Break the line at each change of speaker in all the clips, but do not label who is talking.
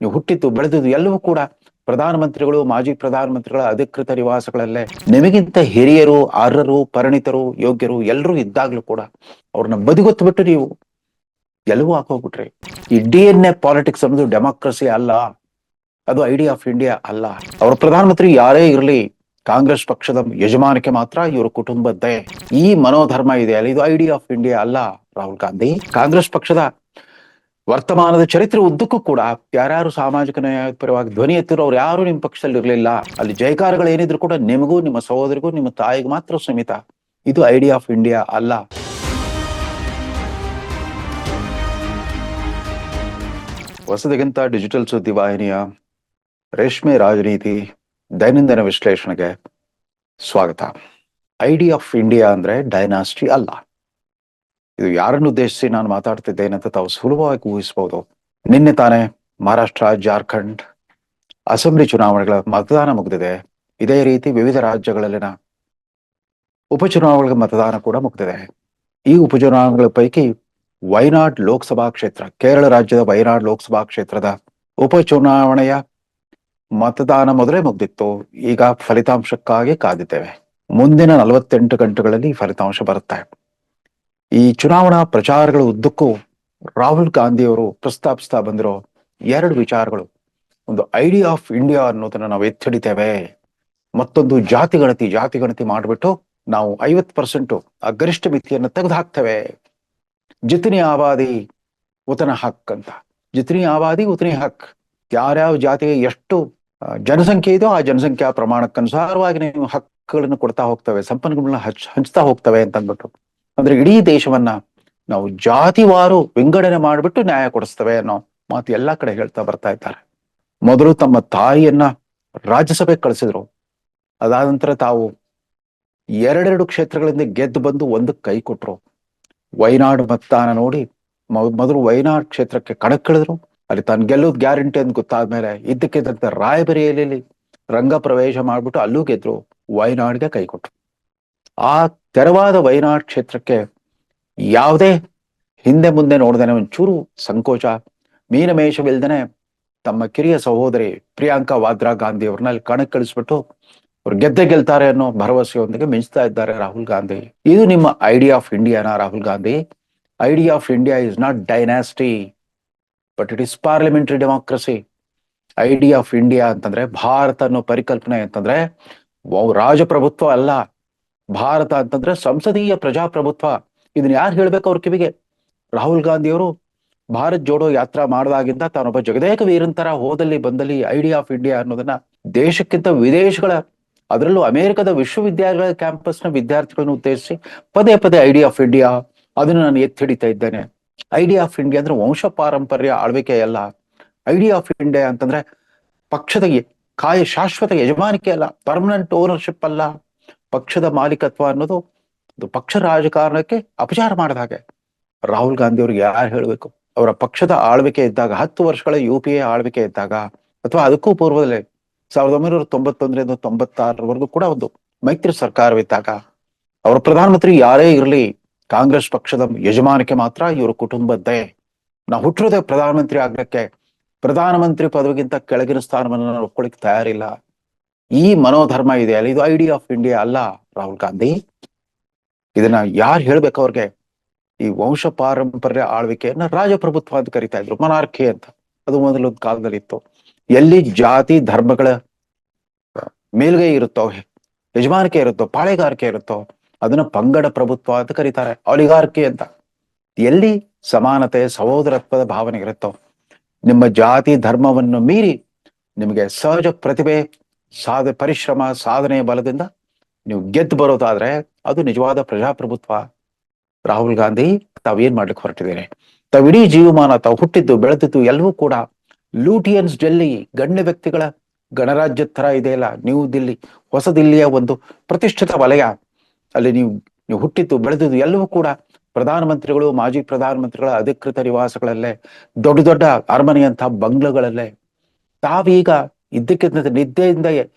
ನೀವು ಹುಟ್ಟಿದ್ದು ಬೆಳೆದಿದ್ದು ಎಲ್ಲವೂ ಕೂಡ ಪ್ರಧಾನಮಂತ್ರಿಗಳು ಮಾಜಿ ಪ್ರಧಾನಮಂತ್ರಿಗಳ ಅಧಿಕೃತ ನಿವಾಸಗಳಲ್ಲೇ. ನಿಮಗಿಂತ ಹಿರಿಯರು, ಅರ್ಹರು, ಪರಿಣಿತರು, ಯೋಗ್ಯರು ಎಲ್ಲರೂ ಇದ್ದಾಗ್ಲೂ ಕೂಡ ಅವ್ರನ್ನ ಬದಿಗೊತ್ತು ಬಿಟ್ಟು ನೀವು ಎಲ್ಲವೂ ಹಾಕೋಗ್ಬಿಟ್ರಿ. ಈ DNA ಪಾಲಿಟಿಕ್ಸ್ ಅನ್ನೋದು ಡೆಮಾಕ್ರಸಿ ಅಲ್ಲ, ಅದು ಐಡಿಯಾ ಆಫ್ ಇಂಡಿಯಾ ಅಲ್ಲ. ಅವ್ರ ಪ್ರಧಾನಮಂತ್ರಿ ಯಾರೇ ಇರಲಿ, ಕಾಂಗ್ರೆಸ್ ಪಕ್ಷದ ಯಜಮಾನಿಕೆ ಮಾತ್ರ ಇವ್ರ ಕುಟುಂಬದ್ದೇ. ಈ ಮನೋಧರ್ಮ ಇದೆ ಅಲ್ಲ, ಇದು ಐಡಿಯಾ ಆಫ್ ಇಂಡಿಯಾ ಅಲ್ಲ ರಾಹುಲ್ ಗಾಂಧಿ. ಕಾಂಗ್ರೆಸ್ ಪಕ್ಷದ ವರ್ತಮಾನದ ಚರಿತ್ರೆ ಉದ್ದಕ್ಕೂ ಕೂಡ ಯಾರ್ಯಾರು ಸಾಮಾಜಿಕ ನ್ಯಾಯ ಪರವಾಗಿ ಧ್ವನಿ ಎತ್ತಿರೋ ಅವ್ರು ಯಾರು ನಿಮ್ಮ ಪಕ್ಷದಲ್ಲಿ ಇರಲಿಲ್ಲ. ಅಲ್ಲಿ ಜಯಕಾರಗಳು ಏನಿದ್ರು ಕೂಡ ನಿಮಗೂ, ನಿಮ್ಮ ಸಹೋದರಿಗೂ, ನಿಮ್ಮ ತಾಯಿಗೂ ಮಾತ್ರ ಸೀಮಿತ. ಇದು ಐಡಿಯಾ ಆಫ್ ಇಂಡಿಯಾ ಅಲ್ಲ. ಹೊಸದಕ್ಕಿಂತ ಡಿಜಿಟಲ್ ಸುದ್ದಿವಾಹಿನಿಯ ರೇಷ್ಮೆ ರಾಜನೀತಿ ದೈನಂದಿನ ವಿಶ್ಲೇಷಣೆಗೆ ಸ್ವಾಗತ. ಐಡಿಯಾ ಆಫ್ ಇಂಡಿಯಾ ಅಂದ್ರೆ ಡೈನಾಸ್ಟಿ ಅಲ್ಲ. ಇದು ಯಾರನ್ನು ಉದ್ದೇಶಿಸಿ ನಾನು ಮಾತಾಡ್ತಿದ್ದೇನೆ ಅಂತ ತಾವು ಸುಲಭವಾಗಿ ಊಹಿಸಬಹುದು. ನಿನ್ನೆ ತಾನೇ ಮಹಾರಾಷ್ಟ್ರ, ಜಾರ್ಖಂಡ್ ಅಸೆಂಬ್ಲಿ ಚುನಾವಣೆಗಳ ಮತದಾನ ಮುಗಿದಿದೆ. ಇದೇ ರೀತಿ ವಿವಿಧ ರಾಜ್ಯಗಳಲ್ಲಿನ ಉಪಚುನಾವಣೆಗಳ ಮತದಾನ ಕೂಡ ಮುಗಿದಿದೆ. ಈ ಉಪಚುನಾವಣೆಗಳ ಪೈಕಿ ವಯನಾಡ್ ಲೋಕಸಭಾ ಕ್ಷೇತ್ರ, ಕೇರಳ ರಾಜ್ಯದ ವಯನಾಡ್ ಲೋಕಸಭಾ ಕ್ಷೇತ್ರದ ಉಪಚುನಾವಣೆಯ ಮತದಾನ ಮೊದಲೇ ಮುಗ್ದಿತ್ತು. ಈಗ ಫಲಿತಾಂಶಕ್ಕಾಗಿ ಕಾದಿದ್ದೇವೆ. ಮುಂದಿನ 48 ಗಂಟೆಗಳಲ್ಲಿ ಫಲಿತಾಂಶ ಬರುತ್ತೆ. ಈ ಚುನಾವಣಾ ಪ್ರಚಾರಗಳ ಉದ್ದಕ್ಕೂ ರಾಹುಲ್ ಗಾಂಧಿ ಅವರು ಪ್ರಸ್ತಾಪಿಸ್ತಾ ಬಂದಿರೋ 2 ವಿಚಾರಗಳು, ಒಂದು ಐಡಿಯಾ ಆಫ್ ಇಂಡಿಯಾ ಅನ್ನೋದನ್ನ ನಾವು ಎತ್ತಿಡಿತೇವೆ, ಮತ್ತೊಂದು ಜಾತಿ ಗಣತಿ ಮಾಡಿಬಿಟ್ಟು ನಾವು 50% ಆ ಗರಿಷ್ಠ ಮಿತಿಯನ್ನು ತೆಗೆದು ಹಾಕ್ತೇವೆ. ಜಿತನಿ ಆಬಾದಿ ಉತನ ಹಕ್ ಅಂತ. ಜಿತನಿ ಆಬಾದಿ ಉತನಿ ಹಕ್. ಯಾರ್ಯಾವ ಜಾತಿಗೆ ಎಷ್ಟು ಜನಸಂಖ್ಯೆ ಇದೆಯೋ ಆ ಜನಸಂಖ್ಯಾ ಪ್ರಮಾಣಕ್ಕನುಸಾರವಾಗಿ ನೀವು ಹಕ್ಕುಗಳನ್ನು ಕೊಡ್ತಾ ಹೋಗ್ತವೆ, ಸಂಪನ್ಮೂಲಗಳನ್ನ ಹಂಚ್ತಾ ಹೋಗ್ತವೆ ಅಂತ ಅಂದ್ಬಿಟ್ಟು. ಅಂದ್ರೆ ಇಡೀ ದೇಶವನ್ನ ನಾವು ಜಾತಿವಾರು ವಿಂಗಡಣೆ ಮಾಡಿಬಿಟ್ಟು ನ್ಯಾಯ ಕೊಡಿಸ್ತವೆ ಅನ್ನೋ ಮಾತು ಎಲ್ಲಾ ಕಡೆ ಹೇಳ್ತಾ ಬರ್ತಾ ಇದ್ದಾರೆ. ಮೊದಲು ತಮ್ಮ ತಾಯಿಯನ್ನ ರಾಜ್ಯಸಭೆಗೆ ಕಳಿಸಿದ್ರು. ಅದಾದ ನಂತರ ತಾವು 2 ಕ್ಷೇತ್ರಗಳಿಂದ ಗೆದ್ದು ಬಂದು ಒಂದಕ್ಕೆ ಕೈ ಕೊಟ್ರು. ವಯನಾಡ್ ಮತದಾನ ನೋಡಿ ಮೊದಲು ವಯನಾಡ್ ಕ್ಷೇತ್ರಕ್ಕೆ ಕಣಕ್ಕಿಳಿದ್ರು. ಅಲ್ಲಿ ತಾನು ಗೆಲ್ಲೋದು ಗ್ಯಾರಂಟಿ ಅಂತ ಗೊತ್ತಾದ್ಮೇಲೆ ಇದ್ದಕ್ಕಿದ್ದಂತೆ ರಾಯಬರೇಲಿಯಲ್ಲಿ ರಂಗ ಪ್ರವೇಶ ಮಾಡ್ಬಿಟ್ಟು ಅಲ್ಲೂ ಗೆದ್ರು. ವಯನಾಡ್ಗೆ ಕೈ ಕೊಟ್ರು. ಆ ತೆರವಾದ ವಯನಾಡ್ ಕ್ಷೇತ್ರಕ್ಕೆ ಯಾವುದೇ ಹಿಂದೆ ಮುಂದೆ ನೋಡ್ದೇನೆ, ಒಂಚೂರು ಸಂಕೋಚ ಮೀನಮೇಷವಿಲ್ದೇನೆ ತಮ್ಮ ಕಿರಿಯ ಸಹೋದರಿ ಪ್ರಿಯಾಂಕಾ ವಾದ್ರಾ ಗಾಂಧಿ ಅವ್ರನ್ನ ಅಲ್ಲಿ ಕಣಕ್ಕಿಳಿಸ್ಬಿಟ್ಟು ಅವ್ರು ಗೆದ್ದೆ ಗೆಲ್ತಾರೆ ಅನ್ನೋ ಭರವಸೆಯೊಂದಿಗೆ ಮಿಂಚ್ತಾ ಇದ್ದಾರೆ ರಾಹುಲ್ ಗಾಂಧಿ. ಇದು ನಿಮ್ಮ ಐಡಿಯಾ ಆಫ್ ಇಂಡಿಯಾನ Rahul Gandhi? Idea of India is not dynasty but it is parliamentary democracy. Idea of India ಅಂತಂದ್ರೆ, ಭಾರತ ಅನ್ನೋ ಪರಿಕಲ್ಪನೆ ಅಂತಂದ್ರೆ ರಾಜಪ್ರಭುತ್ವ ಅಲ್ಲ. ಭಾರತ ಅಂತಂದ್ರೆ ಸಂಸದೀಯ ಪ್ರಜಾಪ್ರಭುತ್ವ. ಇದನ್ನ ಯಾರು ಹೇಳ್ಬೇಕು ಅವ್ರ ಕಿವಿಗೆ? ರಾಹುಲ್ ಗಾಂಧಿ ಅವರು ಭಾರತ್ ಜೋಡೋ ಯಾತ್ರಾ ಮಾಡಿದಾಗಿಂದ ತಾನೊಬ್ಬ ಜಗದೇಕ ವೀರಂತರ ಹೋದಲ್ಲಿ ಬಂದಲ್ಲಿ ಐಡಿಯಾ ಆಫ್ ಇಂಡಿಯಾ ಅನ್ನೋದನ್ನ ದೇಶಕ್ಕಿಂತ ವಿದೇಶಗಳ, ಅದರಲ್ಲೂ ಅಮೆರಿಕದ ವಿಶ್ವವಿದ್ಯಾಲಯಗಳ ಕ್ಯಾಂಪಸ್ನ ವಿದ್ಯಾರ್ಥಿಗಳನ್ನು ಉದ್ದೇಶಿಸಿ ಪದೇ ಪದೇ ಐಡಿಯಾ ಆಫ್ ಇಂಡಿಯಾ ಅದನ್ನು ನಾನು ಎತ್ತಿ ಹಿಡಿತಾ ಇದ್ದೇನೆ. ಐಡಿಯಾ ಆಫ್ ಇಂಡಿಯಾ ಅಂದ್ರೆ ವಂಶ ಪಾರಂಪರ್ಯ ಆಳ್ವಿಕೆ ಅಲ್ಲ. ಐಡಿಯಾ ಆಫ್ ಇಂಡಿಯಾ ಅಂತಂದ್ರೆ ಪಕ್ಷದ ಶಾಶ್ವತ ಯಜಮಾನಿಕೆ ಅಲ್ಲ, ಪರ್ಮನೆಂಟ್ ಓನರ್ಶಿಪ್ ಅಲ್ಲ. ಪಕ್ಷದ ಮಾಲೀಕತ್ವ ಅನ್ನೋದು ಒಂದು ಪಕ್ಷ ರಾಜಕಾರಣಕ್ಕೆ ಅಪಚಾರ ಮಾಡಿದ ಹಾಗೆ. ರಾಹುಲ್ ಗಾಂಧಿ ಅವ್ರಿಗೆ ಯಾರು ಹೇಳ್ಬೇಕು? ಅವರ ಪಕ್ಷದ ಆಳ್ವಿಕೆ ಇದ್ದಾಗ, 10 ವರ್ಷಗಳ UPA ಆಳ್ವಿಕೆ ಇದ್ದಾಗ, ಅಥವಾ ಅದಕ್ಕೂ ಪೂರ್ವದಲ್ಲೇ 1991ರಿಂದ 96ರವರೆಗೂ ಕೂಡ ಒಂದು ಮೈತ್ರಿ ಸರ್ಕಾರವಿದ್ದಾಗ, ಅವರ ಪ್ರಧಾನಮಂತ್ರಿ ಯಾರೇ ಇರಲಿ, ಕಾಂಗ್ರೆಸ್ ಪಕ್ಷದ ಯಜಮಾನಿಕೆ ಮಾತ್ರ ಇವ್ರ ಕುಟುಂಬದ್ದೇ. ನಾವು ಹುಟ್ಟಿರೋದೇ ಪ್ರಧಾನಮಂತ್ರಿ ಆಗ್ಲಿಕ್ಕೆ. ಪ್ರಧಾನಮಂತ್ರಿ ಪದವಿಗಿಂತ ಕೆಳಗಿನ ಸ್ಥಾನವನ್ನು ನಾವು ಒಪ್ಕೊಳ್ಳಿಕ್ಕೆ ತಯಾರಿಲ್ಲ. ಈ ಮನೋಧರ್ಮ ಇದೆ ಅಲ್ಲ, ಇದು ಐಡಿಯಾ ಆಫ್ ಇಂಡಿಯಾ ಅಲ್ಲ ರಾಹುಲ್ ಗಾಂಧಿ. ಇದನ್ನ ಯಾರು ಹೇಳ್ಬೇಕು ಅವ್ರಿಗೆ? ಈ ವಂಶ ಪಾರಂಪರ್ಯ ಆಳ್ವಿಕೆಯನ್ನ ರಾಜಪ್ರಭುತ್ವ ಅಂತ ಕರಿತಾ ಇದ್ರು, ಮೊನಾರ್ಕಿ ಅಂತ. ಅದು ಮೊದಲೊಂದು ಕಾಲದಲ್ಲಿ ಇತ್ತು. ಎಲ್ಲಿ ಜಾತಿ ಧರ್ಮಗಳ ಮೇಲ್ಗೈ ಇರುತ್ತೋ, ಯಜಮಾನಿಕೆ ಇರುತ್ತೋ, ಪಾಳೆಗಾರಿಕೆ ಇರುತ್ತೋ ಅದನ್ನ ಪಂಗಡ ಪ್ರಭುತ್ವ ಅಂತ ಕರೀತಾರೆ, ಆಲಿಗಾರ್ಕಿ ಅಂತ. ಎಲ್ಲಿ ಸಮಾನತೆ ಸಹೋದರತ್ವದ ಭಾವನೆ ಇರುತ್ತೋ, ನಿಮ್ಮ ಜಾತಿ ಧರ್ಮವನ್ನು ಮೀರಿ ನಿಮಗೆ ಸಹಜ ಪ್ರತಿಭೆ, ಪರಿಶ್ರಮ, ಸಾಧನೆಯ ಬಲದಿಂದ ನೀವು ಗೆದ್ದು ಬರೋದಾದ್ರೆ ಅದು ನಿಜವಾದ ಪ್ರಜಾಪ್ರಭುತ್ವ. ರಾಹುಲ್ ಗಾಂಧಿ ತಾವೇನ್ ಮಾಡ್ಲಿಕ್ಕೆ ಹೊರಟಿದ್ದೇನೆ? ತಾವು ಇಡೀ ಜೀವಮಾನ ತಾವು ಹುಟ್ಟಿದ್ದು ಬೆಳೆದಿದ್ದು ಎಲ್ಲವೂ ಕೂಡ ಲೂಟಿಯನ್ಸ್ ಡೆಲ್ಲಿ, ಗಣ್ಯ ವ್ಯಕ್ತಿಗಳ ಗಣರಾಜ್ಯದ ತರ ಇದೆಯಲ್ಲ ನ್ಯೂ ದಿಲ್ಲಿ, ಹೊಸ ದಿಲ್ಲಿಯ ಒಂದು ಪ್ರತಿಷ್ಠಿತ ವಲಯ. ಅಲ್ಲಿ ನೀವು ಹುಟ್ಟಿದ್ದು ಬೆಳೆದಿದ್ದು ಎಲ್ಲವೂ ಕೂಡ ಪ್ರಧಾನಮಂತ್ರಿಗಳು ಮಾಜಿ ಪ್ರಧಾನಮಂತ್ರಿಗಳ ಅಧಿಕೃತ ನಿವಾಸಗಳಲ್ಲೇ, ದೊಡ್ಡ ದೊಡ್ಡ ಅರಮನೆಯಂತಹ ಬಂಗ್ಲೆಗಳಲ್ಲೇ. ತಾವೀಗ ಇದ್ದಕ್ಕಿದ್ದಂತೆ ನಿದ್ದೆಯಿಂದ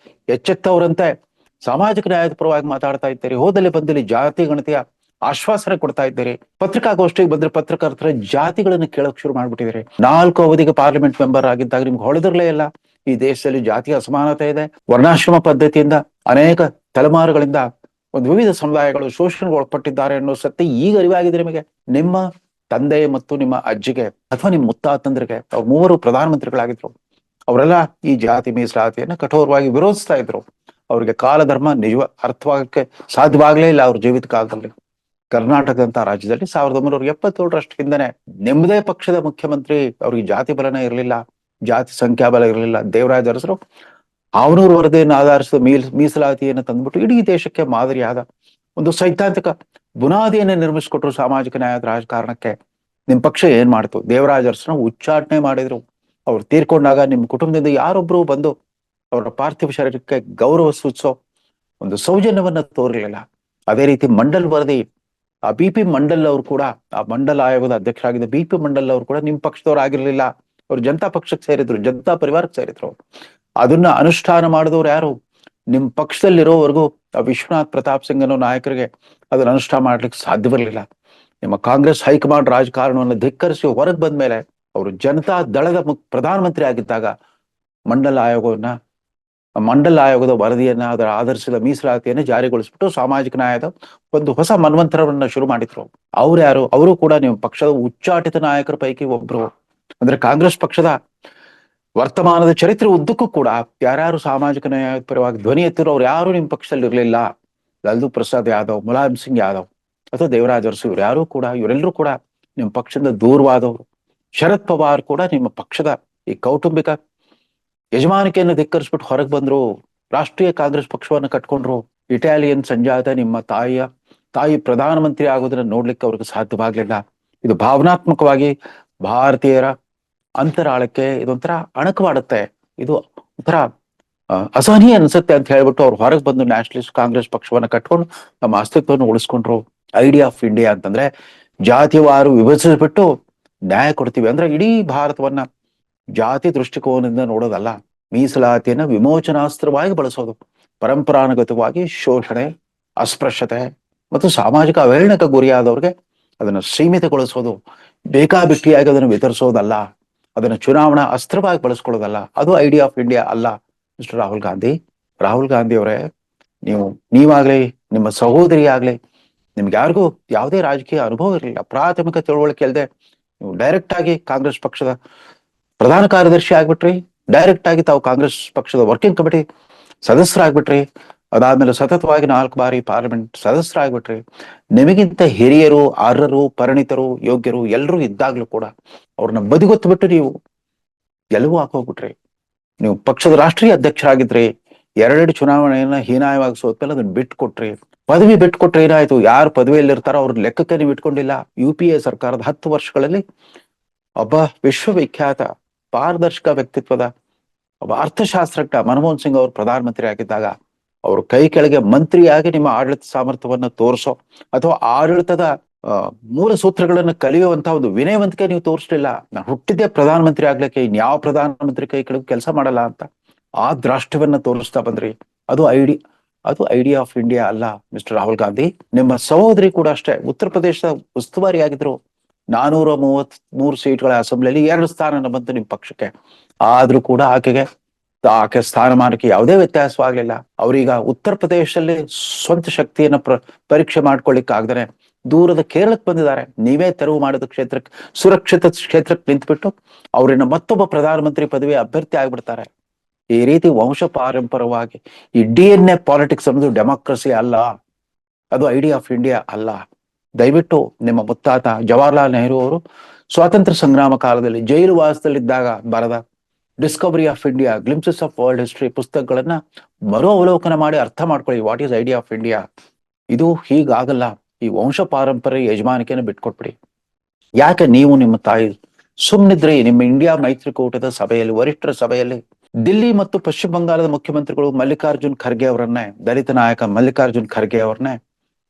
ಎಚ್ಚೆತ್ತವರಂತೆ ಸಾಮಾಜಿಕ ನ್ಯಾಯದ ಪರವಾಗಿ ಮಾತಾಡ್ತಾ ಇದ್ದೀರಿ. ಹೋದಲ್ಲಿ ಬಂದಲ್ಲಿ ಜಾತಿ ಗಣತಿಯ ಆಶ್ವಾಸನೆ ಕೊಡ್ತಾ ಇದ್ದೀರಿ. ಪತ್ರಿಕಾಗೋಷ್ಠಿಗೆ ಬಂದ್ರೆ ಪತ್ರಕರ್ತರ ಜಾತಿಗಳನ್ನು ಕೇಳಕ್ ಶುರು ಮಾಡ್ಬಿಟ್ಟಿದ್ದೀರಿ. 4 ಅವಧಿಗೆ ಪಾರ್ಲಿಮೆಂಟ್ ಮೆಂಬರ್ ಆಗಿದ್ದಾಗ ನಿಮ್ಗೆ ಹೊಳೆದಿರ್ಲೇ ಇಲ್ಲ ಈ ದೇಶದಲ್ಲಿ ಜಾತಿ ಅಸಮಾನತೆ ಇದೆ, ವರ್ಣಾಶ್ರಮ ಪದ್ಧತಿಯಿಂದ ಅನೇಕ ತಲೆಮಾರುಗಳಿಂದ ಒಂದು ವಿವಿಧ ಸಮುದಾಯಗಳು ಶೋಷಣೆಗೆ ಒಳಪಟ್ಟಿದ್ದಾರೆ ಅನ್ನೋ ಸತ್ಯ ಈಗ ಅರಿವಾಗಿದೆ ನಿಮಗೆ. ನಿಮ್ಮ ತಂದೆ ಮತ್ತು ನಿಮ್ಮ ಅಜ್ಜಿಗೆ ಅಥವಾ ನಿಮ್ಮ ಮುತ್ತಾತಂದ್ರಿಗೆ, ಅವ್ರು 3 ಪ್ರಧಾನಮಂತ್ರಿಗಳಾಗಿದ್ರು, ಅವರೆಲ್ಲ ಈ ಜಾತಿ ಮೀಸಲಾತಿಯನ್ನ ಕಠೋರವಾಗಿ ವಿರೋಧಿಸ್ತಾ ಇದ್ರು. ಅವ್ರಿಗೆ ಕಾಲಧರ್ಮ ನಿಜ ಅರ್ಥವಾಗಕ್ಕೆ ಸಾಧ್ಯವಾಗ್ಲೇ ಇಲ್ಲ ಅವ್ರ ಜೀವಿತ ಕಾಲದಲ್ಲಿ. ಕರ್ನಾಟಕದಂತ ರಾಜ್ಯದಲ್ಲಿ 1977ರಷ್ಟು ಹಿಂದೆನೆ ನಿಮ್ಮದೇ ಪಕ್ಷದ ಮುಖ್ಯಮಂತ್ರಿ, ಅವ್ರಿಗೆ ಜಾತಿ ಬಲನೇ ಇರಲಿಲ್ಲ, ಜಾತಿ ಸಂಖ್ಯಾಬಲ ಇರಲಿಲ್ಲ. ದೇವರಾಜ ಅರಸರು ಅವನೂರು ವರದಿಯನ್ನು ಆಧರಿಸಿದ ಮೀಸಲಾತಿಯನ್ನು ತಂದ್ಬಿಟ್ಟು ಇಡೀ ದೇಶಕ್ಕೆ ಮಾದರಿಯಾದ ಒಂದು ಸೈದ್ಧಾಂತಿಕ ಬುನಾದಿಯನ್ನು ನಿರ್ಮಿಸಿಕೊಟ್ರು ಸಾಮಾಜಿಕ ನ್ಯಾಯದ ರಾಜಕಾರಣಕ್ಕೆ. ನಿಮ್ ಪಕ್ಷ ಏನ್ ಮಾಡ್ತು? ದೇವರಾಜ ಅರಸನ ಉಚ್ಚಾಟನೆ ಮಾಡಿದ್ರು. ಅವ್ರು ತೀರ್ಕೊಂಡಾಗ ನಿಮ್ ಕುಟುಂಬದಿಂದ ಯಾರೊಬ್ರು ಬಂದು ಅವರ ಪಾರ್ಥಿವ ಶರೀರಕ್ಕೆ ಗೌರವ ಸೂಚಿಸೋ ಒಂದು ಸೌಜನ್ಯವನ್ನ ತೋರಿರಲಿಲ್ಲ. ಅದೇ ರೀತಿ ಮಂಡಲ್ ವರದಿ, ಆ ಬಿ.ಪಿ. ಮಂಡಲ್ ಅವರು ಕೂಡ, ಆ ಮಂಡಲ್ ಆಯೋಗದ ಅಧ್ಯಕ್ಷರಾಗಿದ್ದ ಬಿ.ಪಿ. ಮಂಡಲ್ ಅವರು ಕೂಡ ನಿಮ್ ಪಕ್ಷದವ್ರು ಆಗಿರ್ಲಿಲ್ಲ. ಅವ್ರು ಜನತಾ ಪಕ್ಷಕ್ಕೆ ಸೇರಿದ್ರು, ಜನತಾ ಪರಿವಾರಕ್ಕೆ ಸೇರಿದ್ರು. ಅದನ್ನ ಅನುಷ್ಠಾನ ಮಾಡಿದವ್ರು ಯಾರು? ನಿಮ್ ಪಕ್ಷದಲ್ಲಿರೋವರೆಗೂ ವಿಶ್ವನಾಥ್ ಪ್ರತಾಪ್ ಸಿಂಗ್ ಅನ್ನೋ ನಾಯಕರಿಗೆ ಅದನ್ನ ಅನುಷ್ಠಾನ ಮಾಡ್ಲಿಕ್ಕೆ ಸಾಧ್ಯವಿರಲಿಲ್ಲ. ನಿಮ್ಮ ಕಾಂಗ್ರೆಸ್ ಹೈಕಮಾಂಡ್ ರಾಜಕಾರಣವನ್ನು ಧಿಕ್ಕರಿಸಿ ಹೊರಗೆ ಬಂದ ಮೇಲೆ ಅವರು ಜನತಾ ದಳದ ಪ್ರಧಾನಮಂತ್ರಿ ಆಗಿದ್ದಾಗ ಮಂಡಲ್ ಆಯೋಗದ ವರದಿಯನ್ನ, ಅದರ ಆಧರಿಸಿದ ಮೀಸಲಾತಿಯನ್ನು ಜಾರಿಗೊಳಿಸ್ಬಿಟ್ಟು ಸಾಮಾಜಿಕ ನ್ಯಾಯದ ಒಂದು ಹೊಸ ಮನ್ವಂತರವನ್ನ ಶುರು ಮಾಡಿದ್ರು. ಅವ್ರು ಯಾರು? ಅವರು ಕೂಡ ನಿಮ್ಮ ಪಕ್ಷದ ಉಚ್ಚಾಟಿತ ನಾಯಕರ ಪೈಕಿ ಒಬ್ರು. ಅಂದ್ರೆ ಕಾಂಗ್ರೆಸ್ ಪಕ್ಷದ ವರ್ತಮಾನದ ಚರಿತ್ರೆ ಉದ್ದಕ್ಕೂ ಕೂಡ ಯಾರ್ಯಾರು ಸಾಮಾಜಿಕ ನ್ಯಾಯದ ಪರವಾಗಿ ಧ್ವನಿ ಎತ್ತಿರೋ ಅವ್ರು ಯಾರು ನಿಮ್ಮ ಪಕ್ಷದಲ್ಲಿ ಇರಲಿಲ್ಲ. ಲಾಲು ಪ್ರಸಾದ್ ಯಾದವ್, ಮುಲಾಯಂ ಸಿಂಗ್ ಯಾದವ್ ಅಥವಾ ದೇವರಾಜ ಅರಸು, ಇವರೆಲ್ಲರೂ ಕೂಡ ನಿಮ್ಮ ಪಕ್ಷದಿಂದ ದೂರವಾದವರು. ಶರದ್ ಪವಾರ್ ಕೂಡ ನಿಮ್ಮ ಪಕ್ಷದ ಈ ಕೌಟುಂಬಿಕ ಯಜಮಾನಿಕೆಯನ್ನು ಧಿಕ್ಕರಿಸ್ಬಿಟ್ಟು ಹೊರಗೆ ಬಂದ್ರು, ರಾಷ್ಟ್ರೀಯ ಕಾಂಗ್ರೆಸ್ ಪಕ್ಷವನ್ನು ಕಟ್ಕೊಂಡ್ರು. ಇಟಾಲಿಯನ್ ಸಂಜಾತ ನಿಮ್ಮ ತಾಯಿ ಪ್ರಧಾನಮಂತ್ರಿ ಆಗೋದನ್ನ ನೋಡ್ಲಿಕ್ಕೆ ಅವ್ರಿಗೆ ಸಾಧ್ಯವಾಗ್ಲಿಲ್ಲ. ಇದು ಭಾವನಾತ್ಮಕವಾಗಿ ಭಾರತೀಯರ ಅಂತರಾಳಕ್ಕೆ ಇದೊಂಥರ ಅಣಕವಾಡುತ್ತೆ, ಇದು ಒಂಥರ ಅಸಹನೀಯ ಅನ್ಸುತ್ತೆ ಅಂತ ಹೇಳ್ಬಿಟ್ಟು ಅವ್ರು ಹೊರಗೆ ಬಂದು ನ್ಯಾಷನಲಿಸ್ಟ್ ಕಾಂಗ್ರೆಸ್ ಪಕ್ಷವನ್ನ ಕಟ್ಕೊಂಡು ನಮ್ಮ ಅಸ್ತಿತ್ವವನ್ನು ಉಳಿಸ್ಕೊಂಡ್ರು. ಐಡಿಯಾ ಆಫ್ ಇಂಡಿಯಾ ಅಂತಂದ್ರೆ ಜಾತಿವಾರು ವಿಭಜಿಸ್ಬಿಟ್ಟು ನ್ಯಾಯ ಕೊಡ್ತೀವಿ ಅಂದ್ರೆ ಇಡೀ ಭಾರತವನ್ನ ಜಾತಿ ದೃಷ್ಟಿಕೋನದಿಂದ ನೋಡೋದಲ್ಲ, ಮೀಸಲಾತಿಯನ್ನ ವಿಮೋಚನಾಸ್ತ್ರವಾಗಿ ಬಳಸೋದು, ಪರಂಪರಾನುಗತವಾಗಿ ಶೋಷಣೆ, ಅಸ್ಪೃಶ್ಯತೆ ಮತ್ತು ಸಾಮಾಜಿಕ ಅವಹೇಳನಕ್ಕೆ ಗುರಿಯಾದವ್ರಿಗೆ ಅದನ್ನು ಸೀಮಿತಗೊಳಿಸೋದು, ಬೇಕಾಬಿಟ್ಟಿಯಾಗಿ ಅದನ್ನು ವಿತರಿಸೋದಲ್ಲ, ಅದನ್ನು ಚುನಾವಣಾ ಅಸ್ತ್ರವಾಗಿ ಬಳಸ್ಕೊಳ್ಳೋದಲ್ಲ. ಅದು ಐಡಿಯಾ ಆಫ್ ಇಂಡಿಯಾ ಅಲ್ಲ. ಮಿಸ್ಟರ್ ರಾಹುಲ್ ಗಾಂಧಿ ಅವರೇ, ನೀವಾಗ್ಲಿ, ನಿಮ್ಮ ಸಹೋದರಿ ಆಗ್ಲಿ, ನಿಮ್ಗೆ ಯಾರಿಗೂ ಯಾವುದೇ ರಾಜಕೀಯ ಅನುಭವ ಇರಲಿಲ್ಲ, ಪ್ರಾಥಮಿಕ ತಿಳುವಳಿಕೆ ಇಲ್ಲದೆ ನೀವು ಡೈರೆಕ್ಟ್ ಆಗಿ ಕಾಂಗ್ರೆಸ್ ಪಕ್ಷದ ಪ್ರಧಾನ ಕಾರ್ಯದರ್ಶಿ ಆಗ್ಬಿಟ್ರಿ, ಡೈರೆಕ್ಟ್ ಆಗಿ ತಾವು ಕಾಂಗ್ರೆಸ್ ಪಕ್ಷದ ವರ್ಕಿಂಗ್ ಕಮಿಟಿ ಸದಸ್ಯರಾಗ್ಬಿಟ್ರಿ, ಅದಾದ್ಮೇಲೆ ಸತತವಾಗಿ 4 ಬಾರಿ ಪಾರ್ಲಿಮೆಂಟ್ ಸದಸ್ಯರಾಗ್ಬಿಟ್ರಿ. ನಿಮಗಿಂತ ಹಿರಿಯರು, ಅರ್ಹರು, ಪರಿಣಿತರು, ಯೋಗ್ಯರು ಎಲ್ಲರೂ ಇದ್ದಾಗ್ಲೂ ಕೂಡ ಅವ್ರನ್ನ ಬದಿಗೊತ್ತು ಬಿಟ್ಟು ನೀವು ಗೆಲುವು ಹಾಕೋಗ್ಬಿಟ್ರಿ. ನೀವು ಪಕ್ಷದ ರಾಷ್ಟ್ರೀಯ ಅಧ್ಯಕ್ಷರಾಗಿದ್ರಿ, 2 ಚುನಾವಣೆಯನ್ನ ಹೀನಾಯವಾಗಿ ಸೋತ್ಮೇಲೆ ಅದನ್ನ ಬಿಟ್ಕೊಟ್ರಿ. ಪದವಿ ಬಿಟ್ಕೊಟ್ರೆ ಏನಾಯ್ತು? ಯಾರು ಪದವಿಯಲ್ಲಿರ್ತಾರೋ ಅವ್ರ ಲೆಕ್ಕಕ್ಕೆ ನೀವು ಇಟ್ಕೊಂಡಿಲ್ಲ. UPA ಸರ್ಕಾರದ 10 ವರ್ಷಗಳಲ್ಲಿ ಒಬ್ಬ ವಿಶ್ವವಿಖ್ಯಾತ ಪಾರದರ್ಶಕ ವ್ಯಕ್ತಿತ್ವದ ಒಬ್ಬ ಅರ್ಥಶಾಸ್ತ್ರಜ್ಞ ಮನಮೋಹನ್ ಸಿಂಗ್ ಅವರು ಪ್ರಧಾನಮಂತ್ರಿ ಆಗಿದ್ದಾಗ ಅವ್ರ ಕೈ ಕೆಳಗೆ ಮಂತ್ರಿಯಾಗಿ ನಿಮ್ಮ ಆಡಳಿತ ಸಾಮರ್ಥ್ಯವನ್ನ ತೋರಿಸೋ ಅಥವಾ ಆಡಳಿತದ ಮೂಲ ಸೂತ್ರಗಳನ್ನ ಕಲಿಯುವಂತಹ ಒಂದು ವಿನಯವಂತಿಕೆ ನೀವು ತೋರಿಸ್ಲಿಲ್ಲ. ನಾನು ಹುಟ್ಟಿದ್ದೆ ಪ್ರಧಾನಮಂತ್ರಿ ಆಗ್ಲಿಕ್ಕೆ, ಇನ್ಯಾವ ಪ್ರಧಾನಮಂತ್ರಿ ಕೈ ಕೆಳಗೆ ಕೆಲಸ ಮಾಡಲ್ಲ ಅಂತ ಆ ದ್ರಾಷ್ಟ್ಯವನ್ನ ತೋರಿಸ್ತಾ ಬಂದ್ರಿ. ಅದು ಐಡಿಯಾ ಆಫ್ ಇಂಡಿಯಾ ಅಲ್ಲ ಮಿಸ್ಟರ್ ರಾಹುಲ್ ಗಾಂಧಿ. ನಿಮ್ಮ ಸಹೋದರಿ ಕೂಡ ಅಷ್ಟೇ ಉತ್ತರ ಪ್ರದೇಶದ ಉಸ್ತುವಾರಿ ಆಗಿದ್ರು. 433 ಸೀಟ್ಗಳ ಅಸೆಂಬ್ಲಿಯಲ್ಲಿ 2 ಸ್ಥಾನ ಬಂತು ನಿಮ್ ಪಕ್ಷಕ್ಕೆ. ಆದ್ರೂ ಕೂಡ ಆಕೆ ಸ್ಥಾನಮಾನಕ್ಕೆ ಯಾವುದೇ ವ್ಯತ್ಯಾಸವಾಗ್ಲಿಲ್ಲ. ಅವ್ರೀಗ ಉತ್ತರ ಪ್ರದೇಶದಲ್ಲಿ ಸ್ವಂತ ಶಕ್ತಿಯನ್ನ ಪರೀಕ್ಷೆ ಮಾಡ್ಕೊಳ್ಳಿಕ್ ಆಗದೆ ದೂರದ ಕೇರಳಕ್ಕೆ ಬಂದಿದ್ದಾರೆ. ನೀವೇ ತೆರವು ಮಾಡಿದ ಸುರಕ್ಷಿತ ಕ್ಷೇತ್ರಕ್ಕೆ ನಿಂತುಬಿಟ್ಟು ಅವ್ರನ್ನ ಮತ್ತೊಬ್ಬ ಪ್ರಧಾನಮಂತ್ರಿ ಪದವಿ ಅಭ್ಯರ್ಥಿ ಆಗ್ಬಿಡ್ತಾರೆ. ಈ ರೀತಿ ವಂಶ ಪಾರಂಪರವಾಗಿ ಈ DNA ಪಾಲಿಟಿಕ್ಸ್ ಅನ್ನೋದು ಡೆಮಾಕ್ರಸಿ ಅಲ್ಲ, ಅದು ಐಡಿಯಾ ಆಫ್ ಇಂಡಿಯಾ ಅಲ್ಲ. ದಯವಿಟ್ಟು ನಿಮ್ಮ ಮುತ್ತಾತ ಜವಾಹರ್ಲಾಲ್ ನೆಹರು ಅವರು ಸ್ವಾತಂತ್ರ್ಯ ಸಂಗ್ರಾಮ ಕಾಲದಲ್ಲಿ ಜೈಲು ವಾಸದಲ್ಲಿದ್ದಾಗ ಬರೆದ Discovery of India, glimpses of world history ಪುಸ್ತಕಗಳನ್ನ ಮರು ಅವಲೋಕನ ಮಾಡಿ ಅರ್ಥ ಮಾಡ್ಕೊಳ್ಳಿ. What is idea of India? ಇದು ಹೀಗಾಗಲ್ಲ. ಈ ವಂಶ ಪಾರಂಪರ್ಯ ಯಜಮಾನಿಕೆಯನ್ನು ಬಿಟ್ಕೊಟ್ಬಿಡಿ. ಯಾಕೆ ನೀವು ನಿಮ್ಮ ತಾಯಿ ಸುಮ್ನಿದ್ರಿ? ನಿಮ್ಮ ಇಂಡಿಯಾ ಮೈತ್ರಿಕೂಟದ ಸಭೆಯಲ್ಲಿ, ವರಿಷ್ಠರ ಸಭೆಯಲ್ಲಿ ದಿಲ್ಲಿ ಮತ್ತು ಪಶ್ಚಿಮ ಬಂಗಾಳದ ಮುಖ್ಯಮಂತ್ರಿಗಳು ಮಲ್ಲಿಕಾರ್ಜುನ್ ಖರ್ಗೆ ಅವರನ್ನೇ, ದಲಿತ ನಾಯಕ ಮಲ್ಲಿಕಾರ್ಜುನ್ ಖರ್ಗೆ ಅವರನ್ನೇ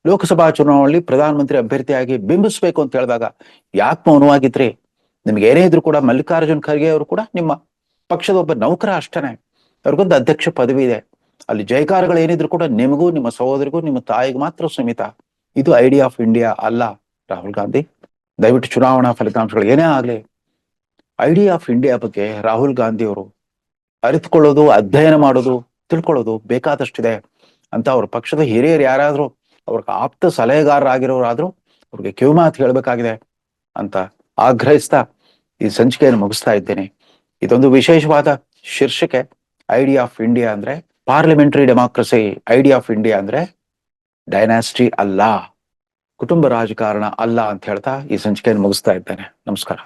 ಲೋಕಸಭಾ ಚುನಾವಣೆಯಲ್ಲಿ ಪ್ರಧಾನಮಂತ್ರಿ ಅಭ್ಯರ್ಥಿಯಾಗಿ ಬಿಂಬಿಸ್ಬೇಕು ಅಂತ ಹೇಳಿದಾಗ ಯಾಕೆ ಮೌನವಾಗಿದ್ರಿ? ನಿಮ್ಗೆ ಏನೇ ಇದ್ರು ಕೂಡ ಮಲ್ಲಿಕಾರ್ಜುನ್ ಖರ್ಗೆ ಅವರು ಕೂಡ ನಿಮ್ಮ ಪಕ್ಷದ ಒಬ್ಬ ನೌಕರ ಅಷ್ಟೇನೆ. ಅವ್ರಿಗೊಂದು ಅಧ್ಯಕ್ಷ ಪದವಿ ಇದೆ. ಅಲ್ಲಿ ಜಯಕಾರಗಳು ಏನಿದ್ರು ಕೂಡ ನಿಮಗೂ, ನಿಮ್ಮ ಸಹೋದರಿಗೂ, ನಿಮ್ಮ ತಾಯಿಗೂ ಮಾತ್ರ ಸೀಮಿತ. ಇದು ಐಡಿಯಾ ಆಫ್ ಇಂಡಿಯಾ ಅಲ್ಲ ರಾಹುಲ್ ಗಾಂಧಿ. ದಯವಿಟ್ಟು ಚುನಾವಣಾ ಫಲಿತಾಂಶಗಳು ಏನೇ ಆಗ್ಲಿ, ಐಡಿಯಾ ಆಫ್ ಇಂಡಿಯಾ ಬಗ್ಗೆ ರಾಹುಲ್ ಗಾಂಧಿ ಅವರು ಅರಿತುಕೊಳ್ಳೋದು, ಅಧ್ಯಯನ ಮಾಡೋದು, ತಿಳ್ಕೊಳ್ಳೋದು ಬೇಕಾದಷ್ಟಿದೆ ಅಂತ ಅವ್ರ ಪಕ್ಷದ ಹಿರಿಯರು ಯಾರಾದ್ರೂ, ಅವ್ರಿಗೆ ಆಪ್ತ ಸಲಹೆಗಾರರಾಗಿರೋರಾದ್ರೂ ಅವ್ರಿಗೆ ಕಿವಿಮಾತು ಹೇಳ್ಬೇಕಾಗಿದೆ ಅಂತ ಆಗ್ರಹಿಸ್ತಾ ಈ ಸಂಚಿಕೆಯನ್ನು ಮುಗಿಸ್ತಾ ಇದ್ದೇನೆ. ಇದೊಂದು ವಿಶೇಷವಾದ ಶೀರ್ಷಿಕೆ. ಐಡಿಯಾ ಆಫ್ ಇಂಡಿಯಾ ಅಂದ್ರೆ parliamentary democracy, idea of India ಅಂದ್ರೆ ಡೈನಾಸ್ಟಿ ಅಲ್ಲ, ಕುಟುಂಬ ರಾಜಕಾರಣ ಅಲ್ಲ ಅಂತ ಹೇಳ್ತಾ ಈ ಸಂಚಿಕೆಯನ್ನು ಮುಗಿಸ್ತಾ ಇದ್ದೇನೆ. ನಮಸ್ಕಾರ.